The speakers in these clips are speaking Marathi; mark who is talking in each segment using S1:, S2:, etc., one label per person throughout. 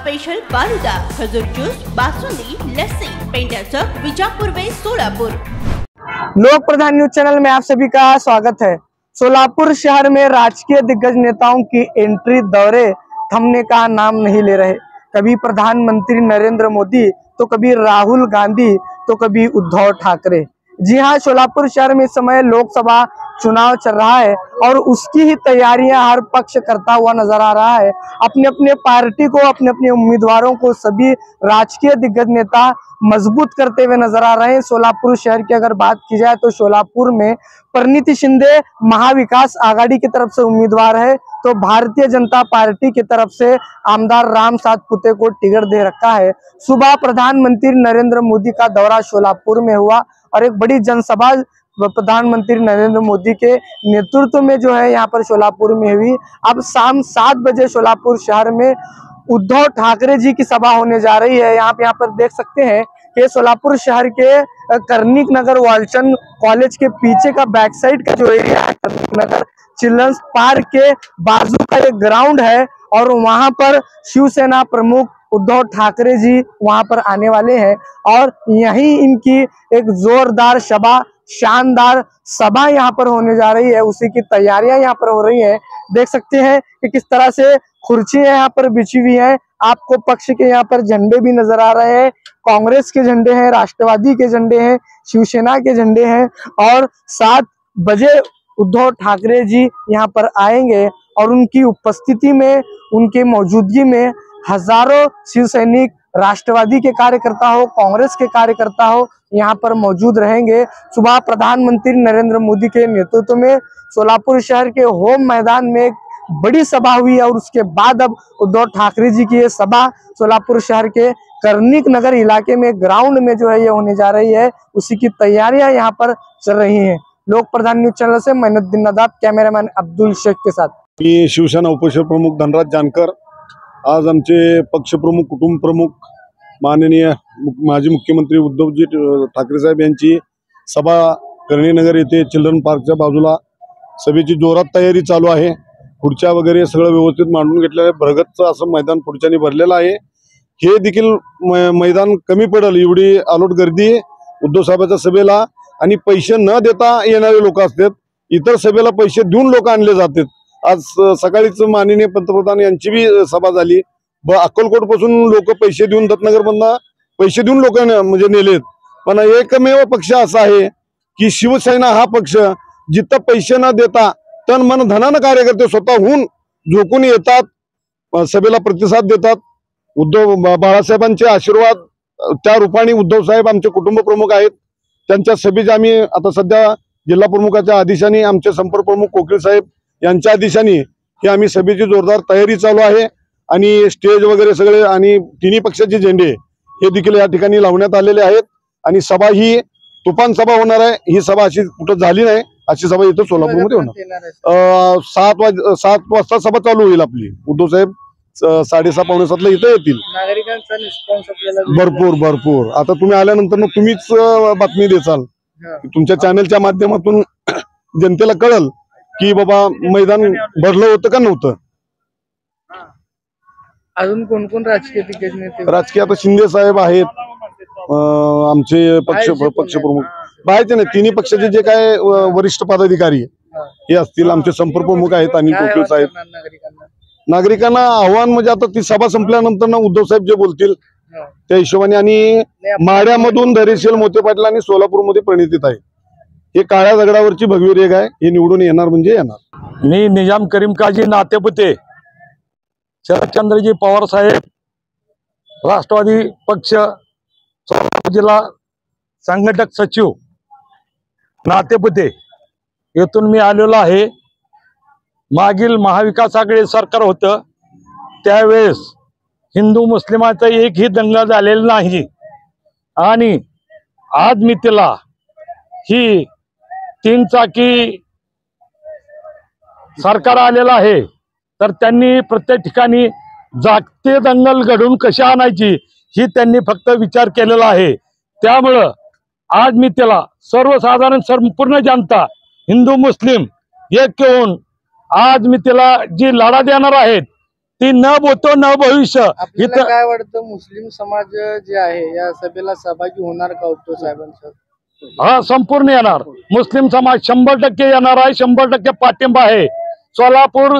S1: स्पेशल फालुदा, खजूर ज्यूस, बासुंदी, लस्सी, पेंड्याचं विजापूर वे सोलापुर।
S2: लोक प्रधान न्यूज चैनल में आप सभी का स्वागत है। सोलापुर शहर में राजकीय दिग्गज नेताओं की एंट्री दौरे थमने का नाम नहीं ले रहे। कभी प्रधानमंत्री नरेंद्र मोदी तो कभी राहुल गांधी तो कभी उद्धव ठाकरे। जी हां, सोलापुर शहर में इस समय लोकसभा चुनाव चल रहा है और उसकी ही तैयारियां हर पक्ष करता हुआ नजर आ रहा है। अपने अपने पार्टी को, अपने अपने उम्मीदवारों को सभी राजकीय दिग्गज नेता मजबूत करते हुए नजर आ रहे हैं। सोलापुर शहर की अगर बात की जाए तो सोलापुर में परिणीति शिंदे महाविकास आघाड़ी की तरफ से उम्मीदवार है, तो भारतीय जनता पार्टी की तरफ से आमदार राम सातपुते को टिकट दे रखा है। सुबह प्रधानमंत्री नरेंद्र मोदी का दौरा सोलापुर में हुआ और एक बड़ी जनसभा प्रधानमंत्री नरेंद्र मोदी के नेतृत्व में जो है यहाँ पर सोलापुर में हुई। अब शाम 7 बजे सोलापुर शहर में उद्धव ठाकरे जी की सभा होने जा रही है। यहाँ पर देख सकते हैं कि सोलापुर शहर के कर्णिक नगर वालचंद कॉलेज के पीछे का बैक साइड का जो एरिया है, कर्णिक नगर चिल्ड्रंस पार्क के बाजू का एक ग्राउंड है और वहां पर शिवसेना प्रमुख उद्धव ठाकरे जी वहां पर आने वाले हैं और यहीं इनकी एक जोरदार सभा, शानदार सभा यहाँ पर होने जा रही है। उसी की तैयारियां यहाँ पर हो रही हैं। देख सकते हैं कि किस तरह से कुर्सियां यहाँ पर बिछी हुई हैं। आपको पक्ष के यहाँ पर झंडे भी नजर आ रहे हैं। कांग्रेस के झंडे हैं, राष्ट्रवादी के झंडे हैं, शिवसेना के झंडे हैं और 7 बजे उद्धव ठाकरे जी यहाँ पर आएंगे और उनकी उपस्थिति में, उनकी मौजूदगी में हजारों शिव सैनिक, राष्ट्रवादी के कार्यकर्ता हो, कांग्रेस के कार्यकर्ता हो, यहाँ पर मौजूद रहेंगे। सुबह प्रधानमंत्री नरेंद्र मोदी के नेतृत्व में सोलापुर शहर के होम मैदान में एक बड़ी सभा हुई और उसके बाद अब उद्धव ठाकरे जी की ये सभा सोलापुर शहर के कर्णिक नगर इलाके में ग्राउंड में जो है ये होने जा रही है। उसी की तैयारियां यहाँ पर चल रही हैं। लोक प्रधान न्यूज चैनल से मैनुद्दीन नदाब, कैमरामैन अब्दुल शेख के साथ।
S3: मी शिवसेना उपशहर प्रमुख धनराज जानकर। आज आमचे पक्षप्रमुख, कुटुंब प्रमुख माननीय माजी मुख्यमंत्री उद्धवजी ठाकरे साहेब यांची सभा कर्णीनगर येथे चिल्ड्रन पार्कच्या बाजूला सभेची जोरात तयारी चालू आहे। खुर्च्या वगैरे सगळं व्यवस्थित मांडून घेतलेलं आहे। भरगतचं असं मैदान खुर्च्याने भरलेलं आहे। हे देखील मैदान कमी पडेल एवढी आलोट गर्दी उद्धव साहेबांच्या सभेला आणि पैसे न देता येणारे लोक असतात। इतर सभेला पैसे देऊन लोक आणले जातात। आज सकाळीच माननीय पंतप्रधान यांची भी सभा झाली। अक्कलकोट पासून लोक पैसे देऊन, दत्तनगर मधून पैसे देऊन लोक म्हणजे नेलेत। पण एकमेव पक्ष असा आहे की शिवसेना हा पक्ष जिथं पैसे न देता तन मन धनानं कार्यकर्ते स्वतःहून झोकून येतात, सभेला प्रतिसाद देतात। उद्धव बाळासाहेबांचे आशीर्वाद त्या रूपाने उद्धव साहेब आमचे कुटुंब प्रमुख आहेत। त्यांच्या सभेचे आम्ही आता सध्या जिल्हा प्रमुखाच्या आदेशाने, आमचे संपर्क प्रमुख कोकिळ साहेब यांच्या आदेशाने ही आम्ही सभेची जोरदार तयारी चालू आहे आणि स्टेज वगैरे सगळे आणि तिन्ही पक्षाचे झेंडे हे देखील या ठिकाणी लावण्यात आलेले आहेत आणि सभा ही तुफान सभा होणार आहे। ही सभा अशी कुठं झाली नाही, अशी सभा इथं सोलापूरमध्ये होणार। 7 वाजता सभा चालू होईल आपली। उद्धव साहेब 6:30 पावणे 7ला इथं येतील।
S2: नागरिकांचा रिस्पॉन्स आपल्याला
S3: भरपूर आता तुम्ही आल्यानंतर मग तुम्हीच बातमी देचाल, तुमच्या चॅनलच्या माध्यमातून जनतेला कळेल की बाबा मैदान भरलं होतं का नव्हतं।
S2: अजून कोण कोण राजकीय दिग्गज नेते?
S3: राजकीय आता शिंदे साहेब आहेत, आमचे पक्षप्रमुख बाहेरचे नाही, तिन्ही पक्षाचे जे काय वरिष्ठ पदाधिकारी हे असतील, आमचे संपर्क प्रमुख आहेत आणि कोकिळ साहेब। नागरिकांना आव्हान म्हणजे आता ती सभा संपल्यानंतर ना उद्धव साहेब जे बोलतील त्या हिशोबाने, आणि माड्यामधून धैर्यशील मोहिते पाटील आणि सोलापूरमध्ये प्रणितीत आहे। हे काळ्या दगडावरची भगवी रेघ आहे, हे निवडून येणार म्हणजे येणार।
S4: मी निजाम करीम काजी नातेपुते, शरदचंद्रजी पवार साहेब, राष्ट्रवादी पक्ष सोलापूर जिल्हा संघटक सचिव नातेपुते येथून मी आलेलो आहे। मागील महाविकास आघाडी सरकार होतं त्यावेळेस हिंदू मुस्लिमाचा एकही दंगा झालेला नाही आणि आज मी तिला ही 3 चाकी सरकार आलेलं आहे, तर त्यांनी प्रत्येक ठिकाणी जागते दंगल घडून कशी आणायची ही त्यांनी फक्त विचार केलेला आहे। त्यामुळं आज मी त्याला सर्वसाधारण संपूर्ण जनता, हिंदू मुस्लिम एक होऊन आज मी त्याला जी लढा देणार आहेत ती न भूतो न भविष्य.
S2: आपल्याला
S4: इथं
S2: काय वाटतं, मुस्लिम समाज जे आहे या सभेला सहभागी होणार का उद्धव साहेबांचं?
S4: हा संपूर्ण येणार. मुस्लिम समाज 100% येणार आहे. 100% पाठिंबा आहे. सोलापूर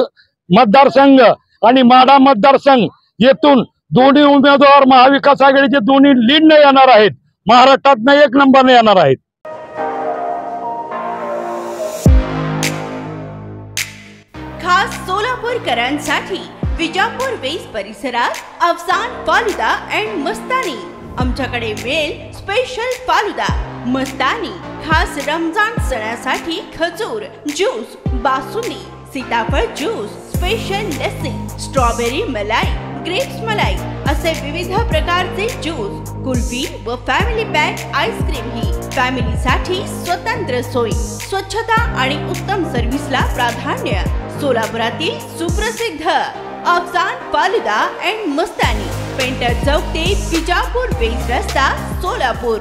S4: मतदारसंघ आणि माढा मतदारसंघ येथून दोन्ही उमेदवार महाविकास आघाडीचे दोन्ही लीडने येणार आहेत. महाराष्ट्रात 1 नंबरने येणार आहेत.
S1: खास सोलापूरकरांसाठी विजापूर वेस परिसरात अफसान फालुदा अँड मस्तानी. आमच्याकडे मिळेल स्पेशल फालुदा, मस्तानी, खास रमजान सणासाठी खजूर ज्यूस, बासुंदी, सीताफळ ज्यूस, स्पेशल लस्सी, स्ट्रॉबेरी मलाई, ग्रेप्स मलाई असे विविध प्रकारचे ज्यूस, कुल्फी व फॅमिली पॅक आईस्क्रीम ही फॅमिलीसाठी स्वतंत्र सोय, स्वच्छता आणि उत्तम सर्व्हिसला प्राधान्य. सोलापुरातील सुप्रसिद्ध Afsan falooda and Mastani, painter चौक ते विजापूर वेस रस्ता, सोलापूर.